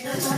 Bye.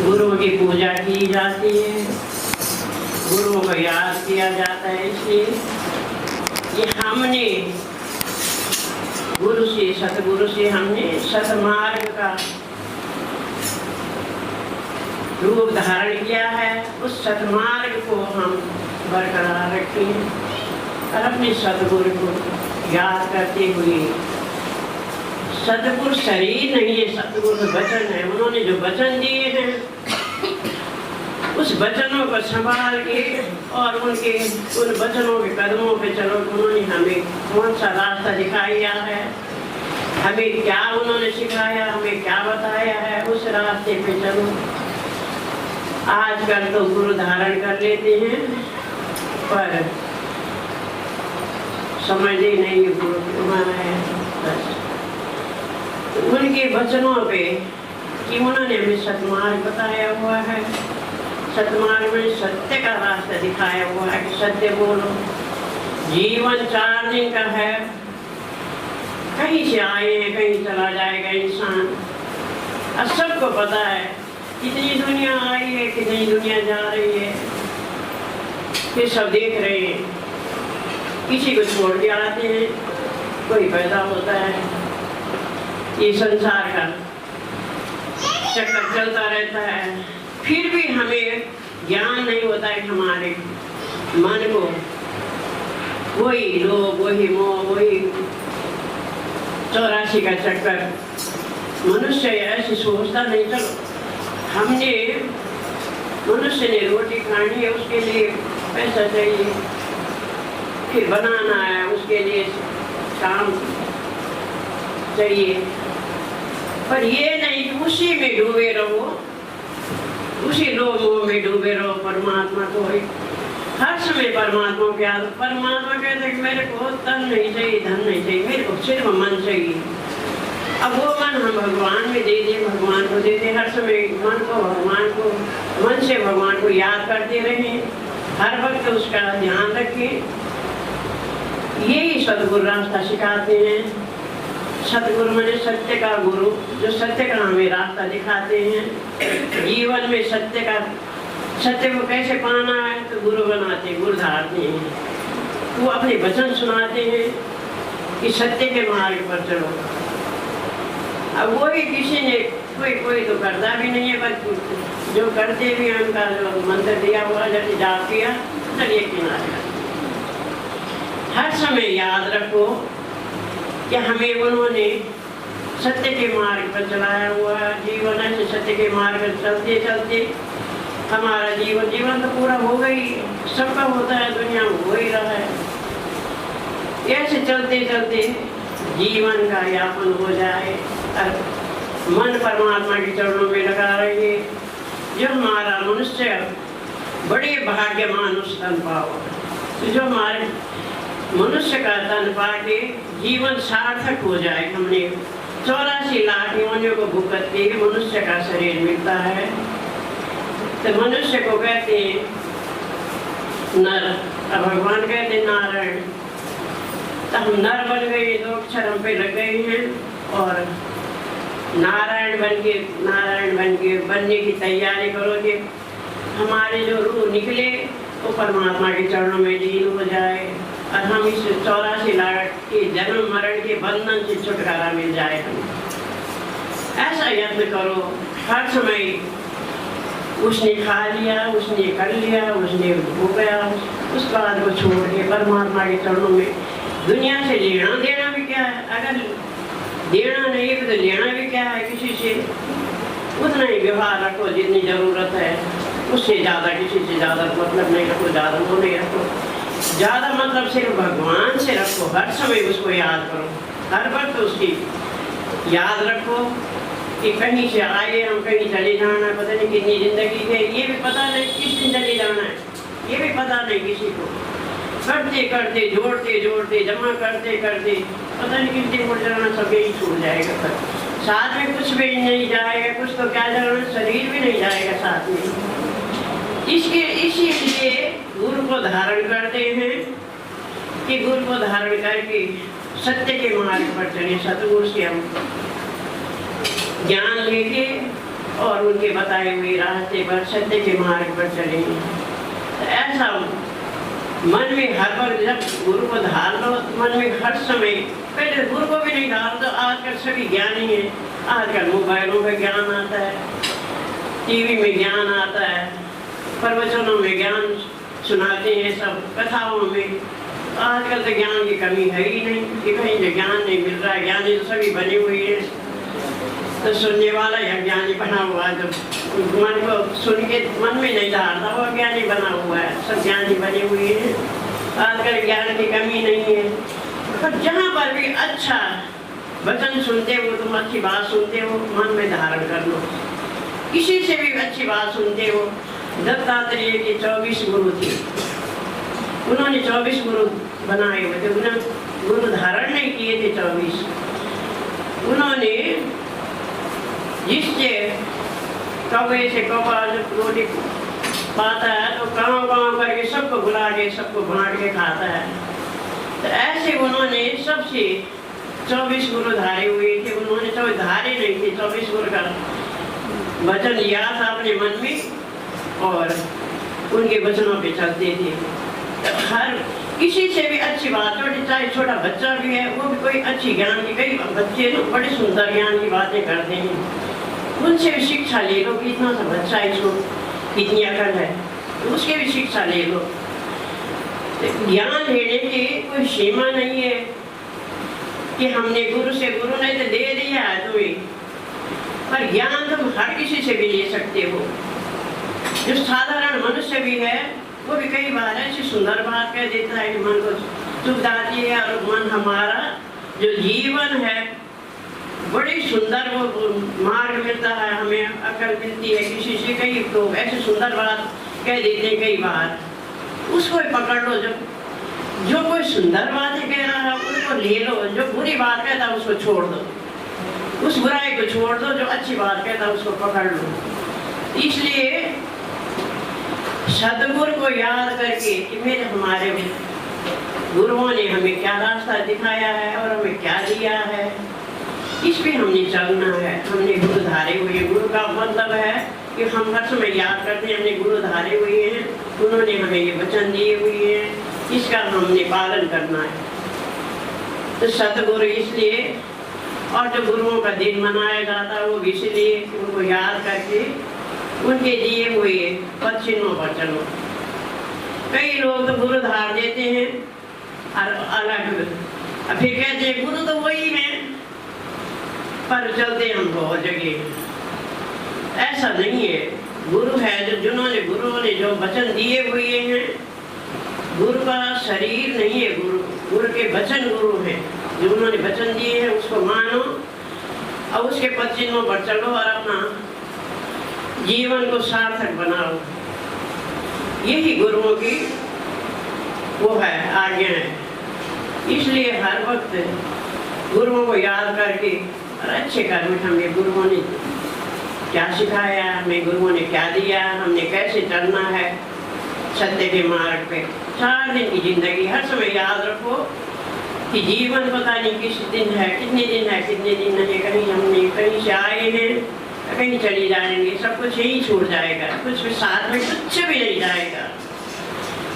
गुरुओं की पूजा की जाती है, गुरुओं को याद किया जाता है। इसलिए ये हमने गुरु से सतगुरु से हमने सतमार्ग का रूप धारण किया है। उस सतमार्ग को हम बरकरार रखें और अपने सतगुरु को याद करते हुए, सतगुरु शरीर नहीं है, सतगुरु वचन है। उन्होंने जो वचन दिए हैं उस वचनों को संभाल के और उनके उन वचनों के कदमों पे चलो। उन्होंने हमें कौन सा रास्ता दिखाया है, हमें क्या उन्होंने सिखाया, हमें क्या बताया है, उस रास्ते पे चलो। आजकल तो गुरु धारण कर लेते हैं, पर समझते नहीं गुरु हमारा है। बस उनके वचनों पे कि उन्होंने हमें सतमार्ग बताया हुआ है, सतमार्ग में सत्य का रास्ता दिखाया हुआ है कि सत्य बोलो। जीवन 4 दिन का है, कहीं से आए हैं कहीं चला जाएगा इंसान। अब सबको पता है कितनी दुनिया आई है कितनी दुनिया जा रही है, ये सब देख रहे हैं। किसी को छोड़ के आते हैं, कोई पैदा होता है। ये संसार का चक्कर चलता रहता है, फिर भी हमें ज्ञान नहीं होता है। हमारे मन को वही लोभ वही मोह वही 84 का चक्कर। मनुष्य ऐसे सोचता नहीं, चलो हमने मनुष्य ने रोटी खानी है, उसके लिए पैसा चाहिए, फिर बनाना है उसके लिए काम चाहिए, पर ये नहीं कि उसी में डूबे रहो, उसी लोभ मोह में डूबे रहो। परमात्मा को हर समय परमात्मा के याद। परमात्मा कहते हैं कि मेरे को धन नहीं चाहिए धन नहीं चाहिए, मेरे को सिर्फ मन चाहिए। अब वो मन हम भगवान में दे दें, भगवान को दे दें। हर समय मन को भगवान को, मन से भगवान को याद करते रहें, हर वक्त उसका ध्यान रखें। यही सतगुरु रास्ता सिखाते हैं। सतगुरु मैंने सत्य का गुरु, जो सत्य का हमें रास्ता दिखाते हैं। जीवन में सत्य का, सत्य को कैसे पाना है तो गुरु बनाते हैं, गुरु धारते हैं। वो अपने वचन सुनाते हैं कि सत्य के मार्ग पर चलो। अब वही किसी ने कोई तो करता भी नहीं है, पर जो करते भी हैं उनका जो मंत्र दिया हुआ जैसे जाप किया चलिए किनारे। हर समय याद रखो कि हमें उन्होंने सत्य के मार्ग पर चलाया हुआ जीवन है। सत्य के मार्ग पर चलते चलते हमारा जीवन तो पूरा हो गई, सबका होता है, दुनिया में हो ही रहा है। ऐसे चलते चलते जीवन का यापन हो जाए और मन परमात्मा के चरणों में लगा रहे। जो हमारा मनुष्य बड़े भाग्यमान उस तन पाओ, तो जो हमारे मनुष्य का तन पाके जीवन सार्थक हो जाए। हमने 84 लाख योनियों को भुगत के मनुष्य का शरीर मिलता है, तो मनुष्य को कहते हैं नर, और भगवान कहते हैं नारायण। तो हम नर बन गए, 2 अक्षर हम पे लग गए हैं, और नारायण बन के बनने की तैयारी करोगे। हमारे जो रूह निकले वो परमात्मा के चरणों में लीन हो जाए, और हम इस 84 लाख के जन्म मरण के बंधन से छुटकारा मिल जाए। ऐसा यत्न करो हर समय। उसने खा लिया, उसने कर लिया, उसने हो गया, उस बात को छोड़ के परमात्मा के चरणों में। दुनिया से लेना देना भी क्या है? अगर देना नहीं है तो लेना भी क्या है? किसी से उतना ही व्यवहार रखो जितनी जरूरत है, उससे ज़्यादा किसी से ज़्यादा मतलब नहीं रखो, ज़्यादा वो नहीं रखो। ज़्यादा मतलब सिर्फ भगवान से रखो, हर समय उसको याद करो, हर वक्त उसकी याद रखो कि कहीं से आए हम कहीं चले जाना, पता नहीं कितनी जिंदगी है, ये भी पता नहीं किस दिन चले जाना है, ये भी पता नहीं किसी को। करते करते जोड़ते जोड़ते जमा करते करते पता नहीं किस दिन उड़ जाना, सब यही छूट जाएगा। पर साथ में कुछ भी नहीं जाएगा, कुछ तो क्या जाना, शरीर भी नहीं जाएगा साथ में। इसीलिए गुरु को धारण करते हैं कि गुरु को धारण करके सत्य के मार्ग पर चले। सतगुरु से हम ज्ञान लेके और उनके बताए हुए रास्ते पर सत्य के मार्ग पर चले। तो ऐसा मन में हर बार जब गुरु को धार लो, मन में हर समय, पहले गुरु को भी नहीं धार तो आजकल सभी ज्ञानी है। आजकल मोबाइलों में ज्ञान आता है, टीवी में ज्ञान आता है, प्रवचनों में ज्ञान सुनाते हैं, सब कथाओं में। आजकल तो ज्ञान की कमी है ही नहीं कि कहीं से ज्ञान नहीं मिल रहा है। ज्ञानी तो सभी बने हुए हैं, तो सुनने वाला या ज्ञानी बना हुआ है। जो मन को सुन के मन में नहीं धारता वो ज्ञानी बना हुआ है, सब ज्ञानी बने हुए हैं। आजकल ज्ञान की कमी नहीं है। पर जहाँ पर भी अच्छा वचन सुनते हो, तुम अच्छी बात सुनते हो, मन में धारण कर लो। किसी से भी अच्छी बात सुनते हो। दत्तात्रेय के 24 गुरु थे, उन्होंने 24 गुरु बनाए हुए थे, उन्होंने गुरु धारण नहीं किए थे 24। उन्होंने जिससे कौवे से कौवा रोटी पाता है तो गाँव करके सबको बुला के सबको बांट के खाता है। तो ऐसे उन्होंने सबसे 24 गुरु धारे हुए थे। उन्होंने 24 धारे नहीं थे, 24 गुरु का वचन लिया था अपने मन में और उनके वचनों पे चलते थे। तो हर किसी से भी अच्छी बात, चाहे छोटा बच्चा भी है वो भी कोई अच्छी ज्ञान की, कई बच्चे तो बड़े सुंदर ज्ञान की बातें करते हैं, उनसे भी शिक्षा ले लो कि इतना सा बच्चा है, इसको कितनी अकल है, तो उसके भी शिक्षा ले लो। तो ज्ञान लेने की कोई सीमा नहीं है कि हमने गुरु ने तो दे दिया है तुम्हें, पर ज्ञान तुम हर किसी से भी ले सकते हो। जो साधारण मनुष्य भी है वो भी कई बार ऐसी सुंदर बात कह देता है कि मन को चुभ जाती है, और मन हमारा जो जीवन है बड़ी सुंदर वो मार्ग मिलता है, हमें अकल मिलती है। किसी से कई लोग ऐसी सुंदर बात कह देते हैं कई बार, उसको पकड़ लो। जो कोई सुंदर बातें कह रहा है उसको ले लो, जो बुरी बात कहता है उसको छोड़ दो, उस बुराई को छोड़ दो, जो अच्छी बात कहता है उसको पकड़ लो। इसलिए सदगुरु को याद करके कि मेरे हमारे गुरुओं ने हमें क्या रास्ता दिखाया है और हमें क्या दिया है, इस पे हमने चलना है। हमने गुरु धारे हुए, गुरु का मतलब है कि हम हर समय याद करते हैं हमने गुरु धारे हुए हैं, उन्होंने हमें ये वचन दिए हुए हैं, इसका हमने पालन करना है। तो सतगुरु इसलिए, और जो गुरुओं का दिन मनाया जाता है वो भी इसलिए उनको याद करके उनके दिए हुए पद चिन्हों पर चलो। कई लोग तो गुरु धार देते हैं और अलग, फिर कहते हैं गुरु तो वही है, पर चलते हम बहुत जगह। ऐसा नहीं है, गुरु है जो जिन्होंने गुरुओं ने जो वचन दिए हुए हैं, गुरु का शरीर नहीं है, गुरु के वचन गुरु हैं, जो उन्होंने वचन दिए हैं उसको मानो और उसके पद चिन्हों पर चलो और अपना जीवन को सार्थक बनाओ। यही गुरुओं की वो है, आज्ञा है। इसलिए हर वक्त गुरुओं को याद करके और अच्छे कर्म, हमें गुरुओं ने क्या सिखाया, हमें गुरुओं ने क्या दिया, हमने कैसे चलना है सत्य के मार्ग पे। 4 दिन की जिंदगी हर समय याद रखो कि जीवन पता नहीं किस दिन है, कितने दिन है, कितने दिन नहीं। कहीं हमने कहीं से आए हैं, कहीं चली जाएंगे, सब कुछ यही छूट जाएगा, कुछ भी साथ में कुछ भी नहीं जाएगा,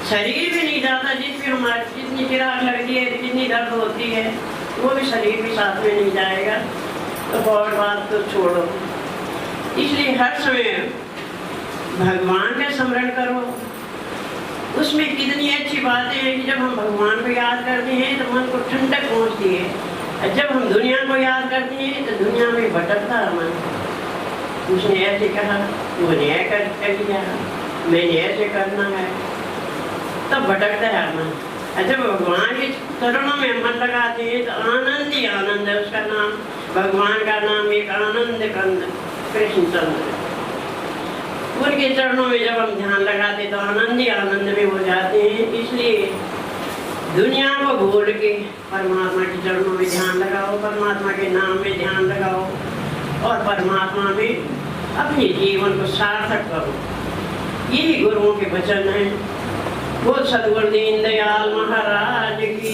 शरीर भी नहीं जाता। जिसमें हमारी जितनी चिराग लगती है, जितनी दर्द होती है, वो भी शरीर भी साथ में नहीं जाएगा। तो और बात तो छोड़ो। इसलिए हर समय भगवान का स्मरण करो। उसमें कितनी अच्छी बातें हैं कि जब हम भगवान को याद करते हैं तो मन को ठंडक पहुँचती है, और जब हम दुनिया को याद करते हैं तो दुनिया में भटकता है मन। उसने ऐसे कहा, मैंने ऐसा कर लिया, मैंने ऐसे करना है, तब भटकता है मन। जब भगवान के चरणों में मन लगाते हैं तो आनंद ही आनंद है। उसका नाम, भगवान का नाम एक आनंद कंद कृष्णचंद्र। उनके चरणों में जब हम ध्यान लगाते तो आनंद ही आनंद में हो जाते हैं। इसलिए दुनिया को भूल के परमात्मा के चरणों में ध्यान लगाओ, परमात्मा के नाम में ध्यान लगाओ और परमात्मा में अपने जीवन को सार्थक करो। यही गुरुओं के वचन हैं। बोल सतगुरु दीन दयाल महाराज की।